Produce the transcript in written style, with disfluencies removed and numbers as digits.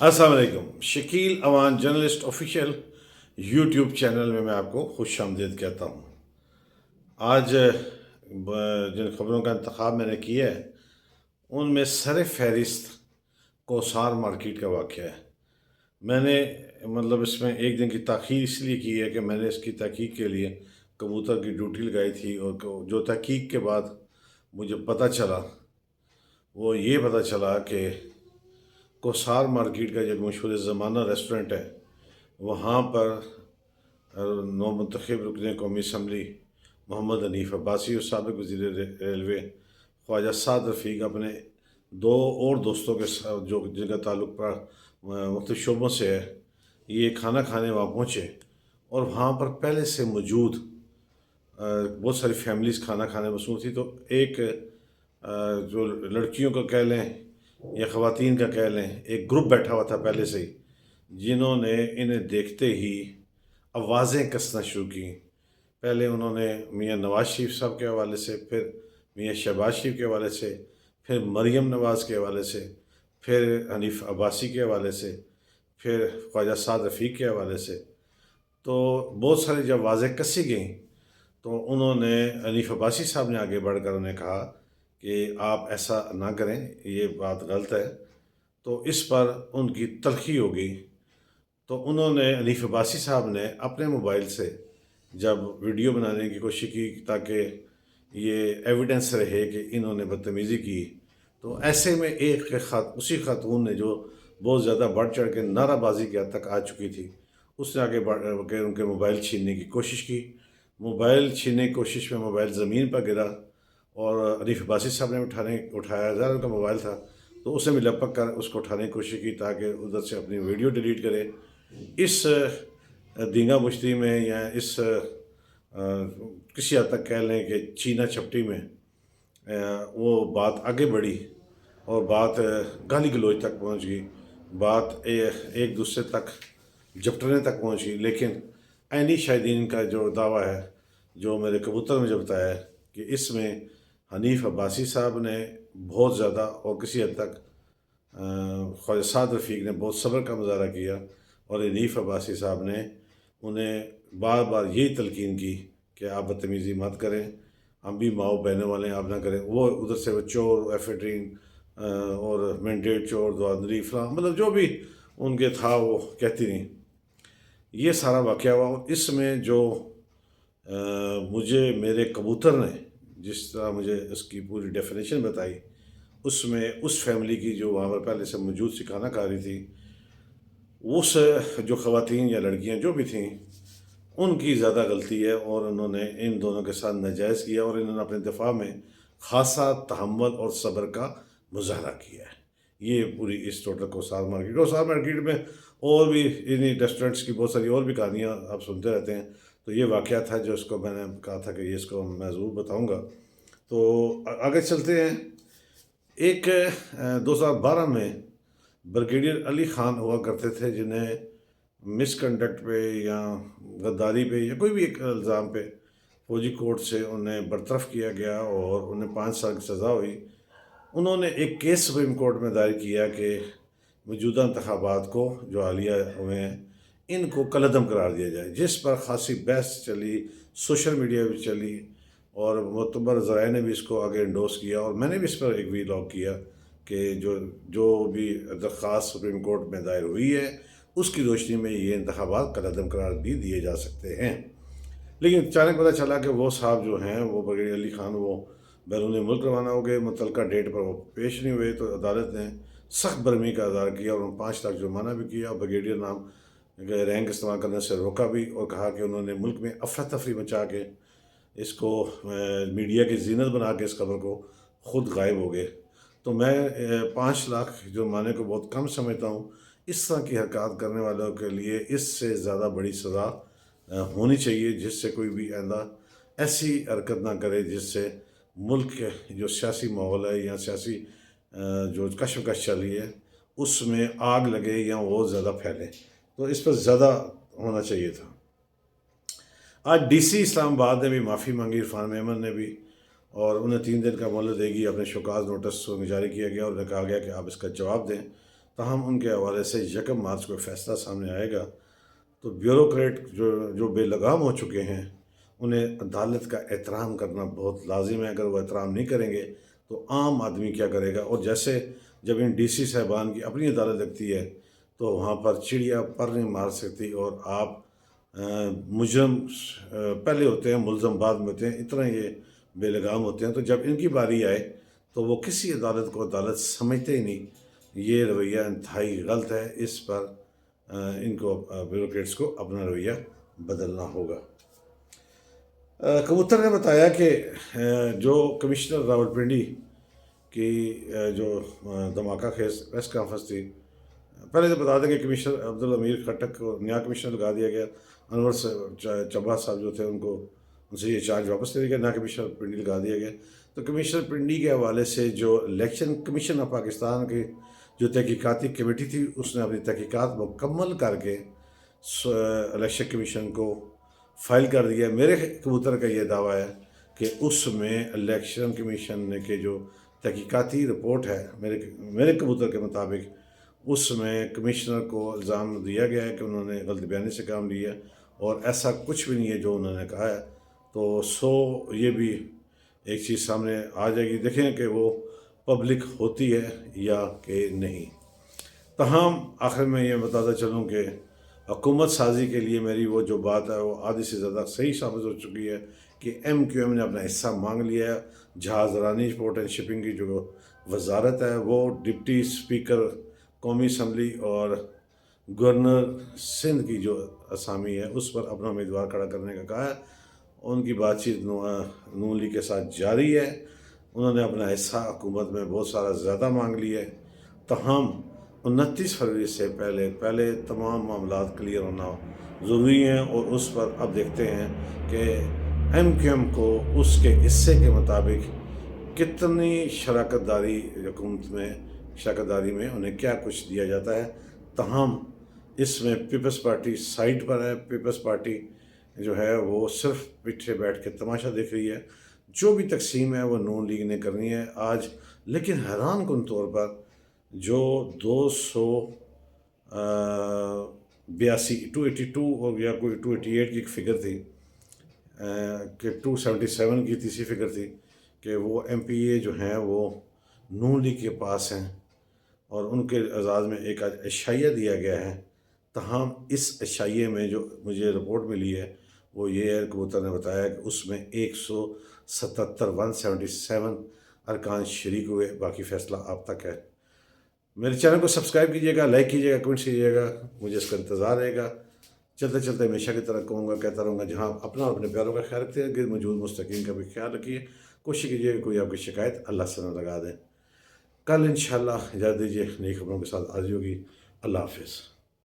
अस्सलाम वालेकुम। Shakeel Awan journalist official YouTube channel में मैं आपको खुश आमदीद कहता हूँ। आज जिन खबरों का इंतखाब मैंने किया है उनमें सर फहरिस्त कोसार मार्केट का वाक़या है। मैंने मतलब इसमें एक दिन की ताख़ीर इसलिए की है कि मैंने इसकी तहकीक के लिए कबूतर की ड्यूटी लगाई थी, और जो तहकीक के बाद मुझे पता चला वो ये पता चला कि कोसार मार्केट का जो मशहूर ज़माना रेस्टोरेंट है, वहाँ पर नौमुंतखब रुकन कौमी असम्बली मोहम्मद हनीफ अब्बासी और साबिक़ वज़ीर रेलवे ख्वाजा साद रफ़ीक अपने दो और दोस्तों के साथ जो जिनका ताल्लुक़ मुख्तलिफ़ शोबों से है, ये खाना खाने वहाँ पहुँचे और वहाँ पर पहले से मौजूद बहुत सारी फैमिलीज़ खाना खाने मसरूफ़ थी। तो एक जो लड़कियों का कह लें या ख़वातीन का कह लें, एक ग्रुप बैठा हुआ था पहले से ही, जिन्होंने इन्हें देखते ही आवाज़ें कसना शुरू की। पहले उन्होंने मियाँ नवाज़ शरीफ साहब के हवाले से, फिर मियाँ शहबाज शरीफ के हवाले से, फिर मरियम नवाज़ के हवाले से, फिर हनीफ अब्बासी के हवाले से, फिर ख्वाजा साद रफ़ीक के हवाले से। तो बहुत सारी जब आवाज़ें कसी गईं तो उन्होंने हनीफ अब्बासी साहब ने आगे बढ़कर उन्हें कहा कि आप ऐसा ना करें, ये बात गलत है। तो इस पर उनकी तलख़ी हो गई। तो उन्होंने हनीफ अब्बासी साहब ने अपने मोबाइल से जब वीडियो बनाने की कोशिश की ताकि ये एविडेंस रहे कि इन्होंने बदतमीज़ी की, तो ऐसे में एक उसी खातून ने जो बहुत ज़्यादा बढ़ चढ़ के नाराबाजी की हद तक आ चुकी थी, उसने आगे बढ़ के उनके मोबाइल छीनने की कोशिश की। मोबाइल छीनने की कोशिश में मोबाइल ज़मीन पर गिरा और हनीफ अब्बासी साहब ने उठाया, ज़रा उनका मोबाइल था, तो उसने भी लपक कर उसको उठाने की कोशिश की ताकि उधर से अपनी वीडियो डिलीट करे। इस दींगा मुश्ती में या इस किसी हद तक कह लें कि चीना चपटी में वो बात आगे बढ़ी और बात गाली गलौज तक पहुंच गई, बात एक दूसरे तक झपटने तक पहुंच गई। लेकिन ऐनी शाहिदीन का जो दावा है, जो मेरे कबूतर में जो बताया है कि इसमें हनीफ अब्बासी साहब ने बहुत ज़्यादा और किसी हद तक ख्वाजा साद रफ़ीक ने बहुत सब्र का मुजाहरा किया और हनीफ अब्बासी साहब ने उन्हें बार बार यही तलकीन की कि आप बदतमीज़ी मत करें, हम भी माओ बहनों वाले हैं, आप ना करें। वो उधर से वो चोर, एफेड्रीन और मैंडेट चोर, दुआदरी फलां, मतलब जो भी उनके था वो कहती रहीं। ये सारा वाक़या हुआ और इसमें जो मुझे मेरे कबूतर ने जिस तरह मुझे इसकी पूरी डेफिनेशन बताई, उसमें उस फैमिली की जो वहाँ पर पहले से मौजूद सी खाना खा रही थी, उस जो ख़वातीन या लड़कियाँ जो भी थीं, उनकी ज़्यादा गलती है और उन्होंने इन दोनों के साथ नाजायज़ किया और इन्होंने अपने दिफा में ख़ासा तहम्मुल और सब्र का मुज़ाहरा किया है। ये पूरी इस टोटल कोसार मार्केट में और भी इन्हीं रेस्टोरेंट्स की बहुत सारी और भी कहानियाँ आप सुनते रहते हैं। तो ये वाक़या था जो इसको मैंने कहा था कि ये इसको मैं ज़रूर बताऊँगा। तो आगे चलते हैं। एक 2012 में ब्रिगेडियर अली ख़ान हुआ करते थे, जिन्हें मिसकंडक्ट पे या गद्दारी पे या कोई भी एक इल्ज़ाम पे फौजी कोर्ट से उन्हें बरतरफ़ किया गया और उन्हें 5 साल की सज़ा हुई। उन्होंने एक केस सुप्रीम कोर्ट में दायर किया कि मौजूदा इंतखाबात को जो हालिया हुए हैं, इनको कलअदम करार दिया जाए, जिस पर ख़ासी बहस चली, सोशल मीडिया भी चली और मोतबर ज़राए ने भी इसको आगे एंडोर्स किया और मैंने भी इस पर एक वीलॉग किया कि जो भी दरख्वास्त सुप्रीम कोर्ट में दायर हुई है, उसकी रोशनी में ये इंतखाबात कलअदम करार भी दिए जा सकते हैं। लेकिन अचानक पता चला कि वो साहब जो हैं, वो ब्रिगेडियर अली ख़ान, वो बैरून मुल्क रवाना हो गए, मुतल्लका डेट पर वो पेश नहीं हुए। तो अदालत ने सख्त बरहमी का इज़हार किया और उन्हें 5 लाख जुर्माना भी किया और ब्रिगेडियर नाम के रैंक इस्तेमाल करने से रोका भी और कहा कि उन्होंने मुल्क में अफरा तफरी मचा के इसको मीडिया की जीनत बना के इस खबर को ख़ुद गायब हो गए। तो मैं 5 लाख जुर्माने को बहुत कम समझता हूँ। इस तरह की हरकत करने वालों के लिए इससे ज़्यादा बड़ी सज़ा होनी चाहिए, जिससे कोई भी आइंदा ऐसी हरकत ना करे जिससे मुल्क के जो सियासी माहौल है या सियासी जो कशमकश चल रही है उसमें आग लगे या वो ज़्यादा फैले। तो इस पर ज़्यादा होना चाहिए था। आज डीसी इस्लामाबाद ने भी माफ़ी मांगी, इरफान मेमन ने भी, और उन्हें 3 दिन का मोहलत देगी। अपने शोकाज नोटिस जारी किया गया और उन्हें कहा गया कि आप इसका जवाब दें। تاہم ان کے حوالے سے 1 مارچ کو فیصلہ سامنے آئے گا تو بیوروکریٹ جو بے لگام ہو چکے ہیں انہیں عدالت کا احترام کرنا بہت لازم ہے۔ اگر وہ احترام نہیں کریں گے تو عام آدمی کیا کرے گا؟ اور جیسے جب ان ڈی سی صاحبان کی اپنی عدالت لگتی ہے تو وہاں پر چڑیا پر نہیں مار سکتی، اور آپ مجرم پہلے ہوتے ہیں، ملزم بعد میں ہوتے ہیں، اتنا یہ بے لگام ہوتے ہیں۔ تو جب ان کی باری آئے تو وہ کسی عدالت کو عدالت سمجھتے ہی نہیں۔ یہ رویہ انتہائی غلط ہے، اس پر ان کو بیوروکریٹس کو اپنا رویہ بدلنا ہوگا۔ کبوتر نے بتایا کہ جو کمشنر راولپنڈی کی جو دھماکہ خیز پریس کانفرنس تھی، پہلے تو بتا دیں کہ کمشنر عبدالامیر خٹک کو نیا کمشنر لگا دیا گیا۔ انور چبا صاحب جو تھے ان سے یہ چارج واپس لے لیا گیا، نیا کمشنر پنڈی لگا دیا گیا۔ تو کمشنر پنڈی کے حوالے سے جو الیکشن کمیشن آف پاکستان کی جو تحقیقاتی کمیٹی تھی، اس نے اپنی تحقیقات مکمل کر کے الیکشن کمیشن کو فائل کر دیا۔ میرے کبوتر کا یہ دعویٰ ہے کہ اس میں الیکشن کمیشن نے کے جو تحقیقاتی رپورٹ ہے میرے کبوتر کے مطابق، اس میں کمشنر کو الزام دیا گیا ہے کہ انہوں نے غلط بیانی سے کام لیا، اور ایسا کچھ بھی نہیں ہے جو انہوں نے کہا ہے۔ تو یہ بھی ایک چیز سامنے آ جائے گی، دیکھیں کہ وہ پبلک ہوتی ہے یا کہ نہیں۔ تاہم آخر میں یہ بتاتا چلوں کہ حکومت سازی کے لیے میری وہ جو بات ہے وہ آدھی سے زیادہ صحیح ثابت ہو چکی ہے کہ MQM نے اپنا حصہ مانگ لیا ہے۔ جہاز رانی پورٹ اینڈ شپنگ کی جو وزارت ہے وہ ڈپٹی اسپیکر قومی اسمبلی اور گورنر سندھ کی جو اسامی ہے اس پر اپنا امیدوار کھڑا کرنے کا کہا ہے۔ ان کی بات چیت نون لیگ کے ساتھ جاری ہے۔ انہوں نے اپنا حصہ حکومت میں بہت سارا زیادہ مانگ لیا ہے۔ تاہم 29 فروری سے پہلے تمام معاملات کلیئر ہونا ضروری ہیں، اور اس پر اب دیکھتے ہیں کہ MQM کو اس کے حصے کے مطابق کتنی شراکت داری میں انہیں کیا کچھ دیا جاتا ہے۔ تاہم اس میں پیپلز پارٹی سائڈ پر ہے۔ پیپلز پارٹی جو ہے وہ صرف پیچھے بیٹھ کے تماشا دیکھ رہی ہے۔ جو بھی تقسیم ہے وہ نون لیگ نے کرنی ہے آج۔ لیکن حیران کن طور پر جو 282 ہو گیا، کوئی 288 کی ایک فگر تھی کہ 277 کی تیسری فگر تھی کہ وہ MPA جو ہیں وہ نون لیگ کے پاس ہیں، اور ان کے اعزاز میں ایک عشائیہ دیا گیا ہے۔ تاہم اس عشائیے میں جو مجھے رپورٹ ملی ہے وہ یہ ہے، کبوتر نے بتایا کہ اس میں 177 ارکان شریک ہوئے، باقی فیصلہ آپ تک ہے۔ میرے چینل کو سبسکرائب کیجیے گا، لائک کیجیے گا، کمنٹ کیجیے گا، مجھے اس کا انتظار رہے گا۔ چلتے ہمیشہ کی طرح کہتا رہوں گا، جہاں اپنا اور اپنے پیاروں کا خیال رکھتے ہیں، موجود مستقین کا بھی خیال رکھیے۔ کوشش کیجیے کہ کوئی آپ کی شکایت اللہ سے نہ لگا دیں۔ کل انشاءاللہ اجازت دیجیے، نئی خبروں کے ساتھ حاضر ہوگی۔ اللہ حافظ۔